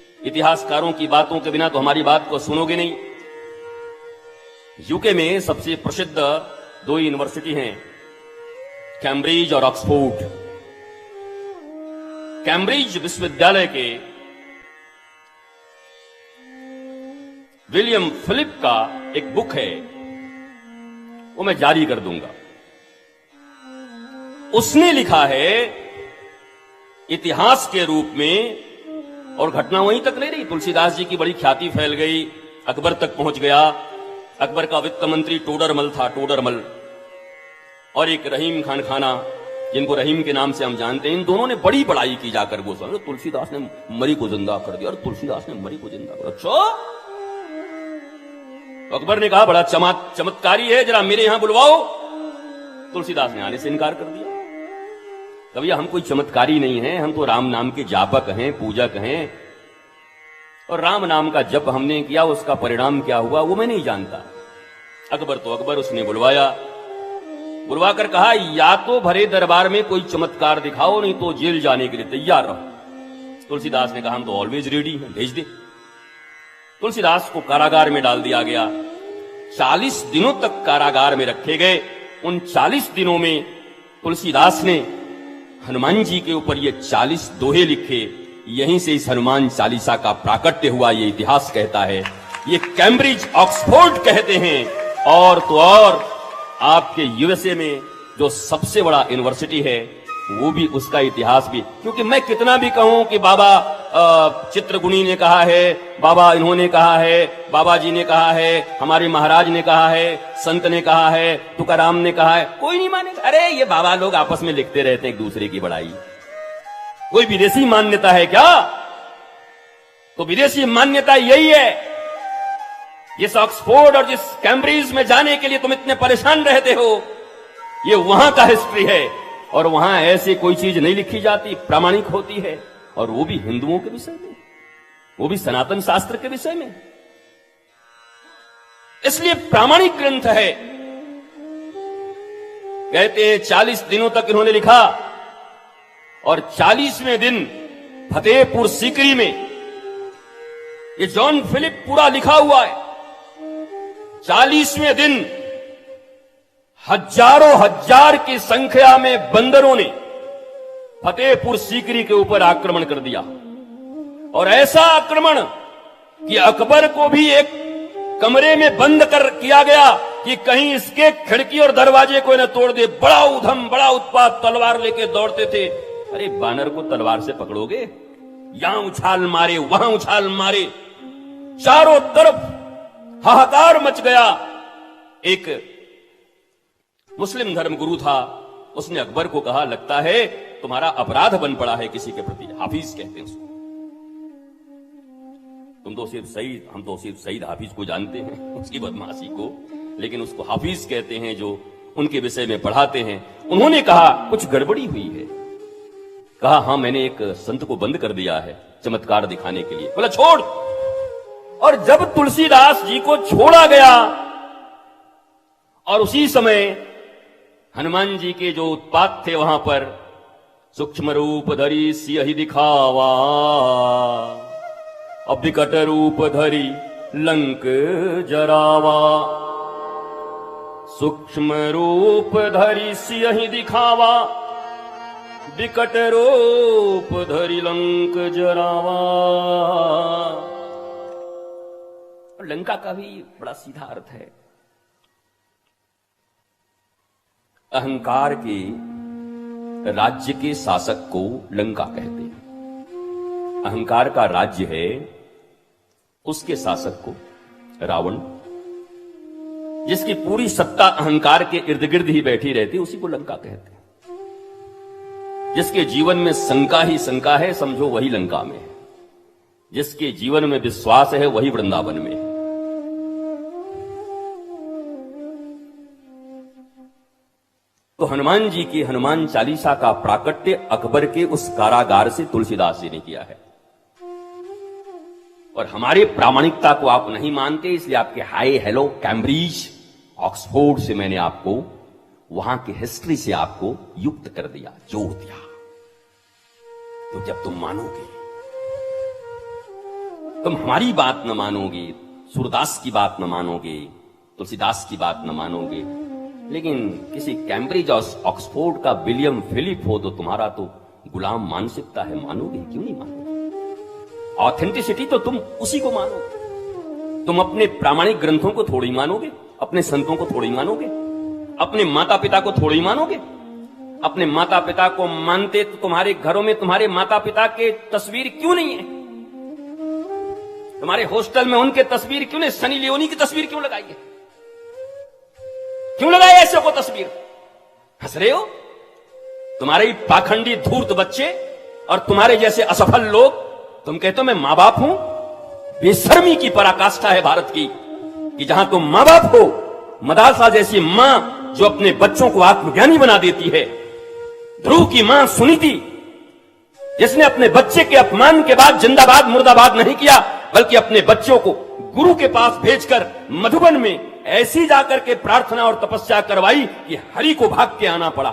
इतिहासकारों की बातों के बिना तो हमारी बात को सुनोगे नहीं। यूके में सबसे प्रसिद्ध दो यूनिवर्सिटी हैं, कैम्ब्रिज और ऑक्सफोर्ड। कैम्ब्रिज विश्वविद्यालय के विलियम फिलिप का एक बुक है, वो मैं जारी कर दूंगा। उसने लिखा है इतिहास के रूप में, और घटना वहीं तक नहीं रही। तुलसीदास जी की बड़ी ख्याति फैल गई, अकबर तक पहुंच गया। अकबर का वित्त मंत्री टोडरमल था, टोडरमल, और एक रहीम खान खाना, जिनको रहीम के नाम से हम जानते हैं। इन दोनों ने बड़ी बड़ाई की जाकर गोस्वामी, तुलसीदास ने मरी को जिंदा कर दिया, और तुलसीदास ने मरी को जिंदा कर। अच्छा, अकबर ने कहा बड़ा चमत्कारी है, जरा मेरे यहां बुलवाओ। तुलसीदास ने आने से इनकार कर दिया। भैया हम कोई चमत्कारी नहीं है, हम तो राम नाम के जापक हैं, पूजक हैं, और राम नाम का जप हमने किया, उसका परिणाम क्या हुआ वो मैं नहीं जानता। अकबर तो अकबर, उसने बुलवाकर कहा या तो भरे दरबार में कोई चमत्कार दिखाओ, नहीं तो जेल जाने के लिए तैयार रहो। तुलसीदास ने कहा हम तो ऑलवेज रेडी हैं, भेज दे। तुलसीदास को कारागार में डाल दिया गया। 40 दिनों तक कारागार में रखे गए। उन 40 दिनों में तुलसीदास ने हनुमान जी के ऊपर ये 40 दोहे लिखे। यहीं से इस हनुमान चालीसा का प्राकट्य हुआ, ये इतिहास कहता है। ये कैम्ब्रिज ऑक्सफोर्ड कहते हैं। और तो और आपके यूएसए में जो सबसे बड़ा यूनिवर्सिटी है, वो भी, उसका इतिहास भी। क्योंकि मैं कितना भी कहूं कि बाबा चित्रगुणी ने कहा है, बाबा इन्होंने कहा है, बाबा जी ने कहा है, हमारे महाराज ने कहा है, संत ने कहा है, तुकाराम ने कहा है, कोई नहीं मानेगा। अरे ये बाबा लोग आपस में लिखते रहते हैं एक दूसरे की बड़ाई। कोई विदेशी मान्यता है क्या? तो विदेशी मान्यता यही है। जिस ऑक्सफोर्ड और जिस कैम्ब्रिज में जाने के लिए तुम इतने परेशान रहते हो, ये वहां का हिस्ट्री है। और वहां ऐसी कोई चीज नहीं लिखी जाती, प्रामाणिक होती है, और वो भी हिंदुओं के विषय में, वो भी सनातन शास्त्र के विषय में। इसलिए प्रामाणिक ग्रंथ है। कहते हैं 40 दिनों तक इन्होंने लिखा, और 40वें दिन फतेहपुर सीकरी में ये जॉन फिलिप पूरा लिखा हुआ है। 40वें दिन हजारों हजार की संख्या में बंदरों ने फतेहपुर सीकरी के ऊपर आक्रमण कर दिया। और ऐसा आक्रमण कि अकबर को भी एक कमरे में बंद कर किया गया कि कहीं इसके खिड़की और दरवाजे को न तोड़ दे। बड़ा उधम, बड़ा उत्पात, तलवार लेके दौड़ते थे। अरे बानर को तलवार से पकड़ोगे? यहां उछाल मारे, वहां उछाल मारे, चारों तरफ हाहाकार मच गया। एक मुस्लिम धर्म गुरु था, उसने अकबर को कहा लगता है तुम्हारा अपराध बन पड़ा है किसी के प्रति। हाफिज कहते हैं उसको। हम तो सिर्फ सईद हाफिज को जानते हैं, उसकी बदमाशी को, लेकिन उसको हाफिज कहते हैं जो उनके विषय में पढ़ाते हैं। उन्होंने कहा कुछ गड़बड़ी हुई है। कहा हाँ, मैंने एक संत को बंद कर दिया है चमत्कार दिखाने के लिए। बोला छोड़। और जब तुलसीदास जी को छोड़ा गया, और उसी समय हनुमान जी के जो उत्पात थे वहां पर, सूक्ष्म रूप धरी सियहि दिखावा, अब विकट रूप धरी लंक जरावा। सूक्ष्म रूप धरी सियहि दिखावा, विकट रूप धरी लंक जरावा। लंका का भी बड़ा सीधा अर्थ है। अहंकार के राज्य के शासक को लंका कहते हैं। अहंकार का राज्य है, उसके शासक को रावण, जिसकी पूरी सत्ता अहंकार के इर्द गिर्द ही बैठी रहती, उसी को लंका कहते हैं। जिसके जीवन में शंका ही शंका है, समझो वही लंका में है। जिसके जीवन में विश्वास है, वही वृंदावन में है। तो हनुमान जी की हनुमान चालीसा का प्राकट्य अकबर के उस कारागार से तुलसीदास जी ने किया है। और हमारे प्रामाणिकता को आप नहीं मानते, इसलिए आपके हाय हेलो कैम्ब्रिज ऑक्सफोर्ड से मैंने आपको वहां की हिस्ट्री से आपको युक्त कर दिया, जोड़ दिया। तो जब तुम मानोगे तुम हमारी बात न मानोगे, सूरदास की बात न मानोगे, तुलसीदास की बात न मानोगे, लेकिन किसी कैम्ब्रिज और ऑक्सफोर्ड का विलियम फिलिप हो तो तुम्हारा तो गुलाम मानसिकता है, मानोगे? क्यों नहीं मानोगे? ऑथेंटिसिटी तो तुम उसी को मानो। तुम अपने प्रामाणिक ग्रंथों को थोड़ी मानोगे, अपने संतों को थोड़ी मानोगे, अपने माता पिता को थोड़ी मानोगे। अपने माता पिता को मानते तो तुम्हारे घरों में तुम्हारे माता पिता के तस्वीर क्यों नहीं है? तुम्हारे हॉस्टल में उनके तस्वीर क्यों नहीं? सनी लियोनी की तस्वीर क्यों लगाई है? क्यों लगाई ऐसे को तस्वीर? हंस रहे हो? तुम्हारे पाखंडी धूर्त बच्चे और तुम्हारे जैसे असफल लोग, तुम कहते हो मैं मां बाप हूं। बेशर्मी की पराकाष्ठा है भारत की कि जहां तुम मां बाप हो, मदालसा जैसी मां जो अपने बच्चों को आत्मज्ञानी बना देती है। ध्रुव की मां सुनीति, जिसने अपने बच्चे के अपमान के बाद जिंदाबाद मुर्दाबाद नहीं किया, बल्कि अपने बच्चों को गुरु के पास भेजकर मधुबन में ऐसी जाकर के प्रार्थना और तपस्या करवाई कि हरि को भाग के आना पड़ा।